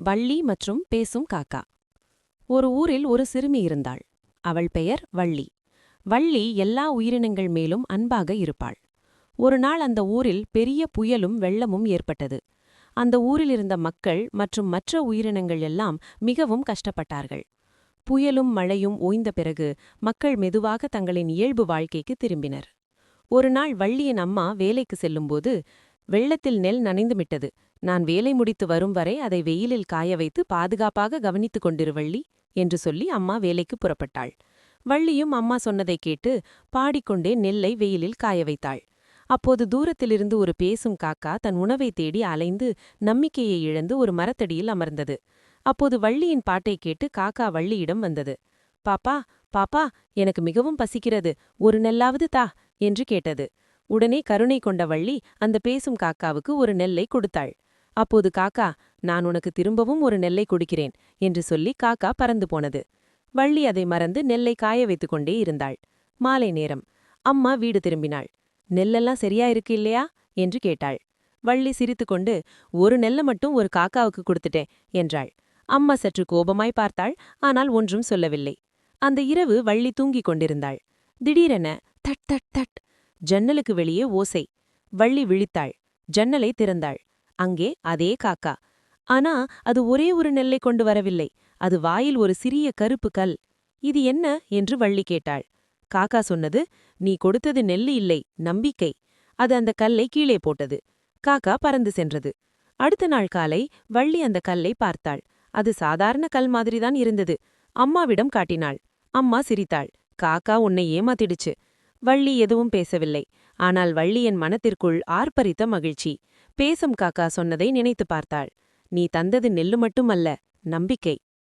வள்ளி மற்றும் பேசும் காக்கா. ஒரு ஊரில் ஒரு சிறுமி இருந்தாள். அவள் பெயர் வள்ளி. வள்ளி எல்லா உயிரினங்கள் மேலும் அன்பாக இருப்பாள். ஒரு நாள் அந்த ஊரில் பெரிய புயலும் வெள்ளமும் ஏற்பட்டது. அந்த ஊரில் இருந்த மக்கள் மற்றும் மற்ற உயிரினங்கள் எல்லாம் மிகவும் கஷ்டப்பட்டார்கள். புயலும் மழையும் ஓய்ந்த பிறகு மக்கள் மெதுவாக தங்களின் இயல்பு வாழ்க்கைக்கு திரும்பினர். ஒரு நாள் வள்ளியின் அம்மா வேலைக்கு செல்லும்போது, வெள்ளத்தில் நெல் நனைந்துவிட்டது. நான் வேலை முடித்து வரும் வரை அதை வெயிலில் காய வைத்து பாதுகாப்பாக கவனித்துக் கொண்டிரு வள்ளி என்று சொல்லி அம்மா வேலைக்கு புறப்பட்டாள். வள்ளியும் அம்மா சொன்னதைக் கேட்டு பாடிக்கொண்டே நெல்லை வெயிலில் காய வைத்தாள். அப்போது தூரத்திலிருந்து ஒரு பேசும் காக்கா தன் உணவை தேடி அலைந்து நம்பிக்கையை இழந்து ஒரு மரத்தடியில் அமர்ந்தது. அப்போது வள்ளியின் பாட்டைக் கேட்டு காக்கா வள்ளியிடம் வந்தது. பாப்பா, பாப்பா, எனக்கு மிகவும் பசிக்கிறது, ஒரு நெல்லாவது தா என்று கேட்டது. உடனே கருணை கொண்ட வள்ளி அந்த பேசும் காக்காவுக்கு ஒரு நெல்லை கொடுத்தாள். அப்போது காக்கா, நான் உனக்கு திரும்பவும் ஒரு நெல்லை கொடுக்கிறேன் என்று சொல்லி காக்கா பறந்து போனது. வள்ளி அதை மறந்து நெல்லை காய வைத்துக் கொண்டே இருந்தாள். மாலை நேரம். அம்மா வீடு திரும்பினாள். நெல்லெல்லாம் சரியா இருக்கு இல்லையா என்று கேட்டாள். வள்ளி சிரித்துக்கொண்டு, ஒரு நெல்லை மட்டும் ஒரு காக்காவுக்கு கொடுத்துட்டேன் என்றாள். அம்மா சற்று கோபமாய் பார்த்தாள், ஆனால் ஒன்றும் சொல்லவில்லை. அந்த இரவு வள்ளி தூங்கிக் கொண்டிருந்தாள். திடீரென தட் தட் தட் ஜன்னலுக்கு வெளியே ஓசை. வள்ளி விழித்தாள். ஜன்னலை திறந்தாள். அங்கே அதே காக்கா. ஆனா அது ஒரே ஒரு நெல்லை கொண்டு வரவில்லை. அது வாயில் ஒரு சிறிய கருப்பு கல். இது என்ன என்று வள்ளி கேட்டாள். காக்கா சொன்னது, நீ கொடுத்தது நெல்லு இல்லை, நம்பிக்கை. அது அந்த கல்லை கீழே போட்டது. காக்கா பறந்து சென்றது. அடுத்த நாள் காலை வள்ளி அந்த கல்லை பார்த்தாள். அது சாதாரண கல் மாதிரிதான் இருந்தது. அம்மாவிடம் காட்டினாள். அம்மா சிரித்தாள். காக்கா உன்னை ஏமாத்திடுச்சு. வள்ளி எதுவும் பேசவில்லை. ஆனால் வள்ளியின் மனத்திற்குள் ஆர்ப்பரித்த மகிழ்ச்சி. பேசும் காக்கா சொன்னதை நினைத்துப் பார்த்தாள். நீ தந்தது நெல்லு மட்டுமல்ல, நம்பிக்கை.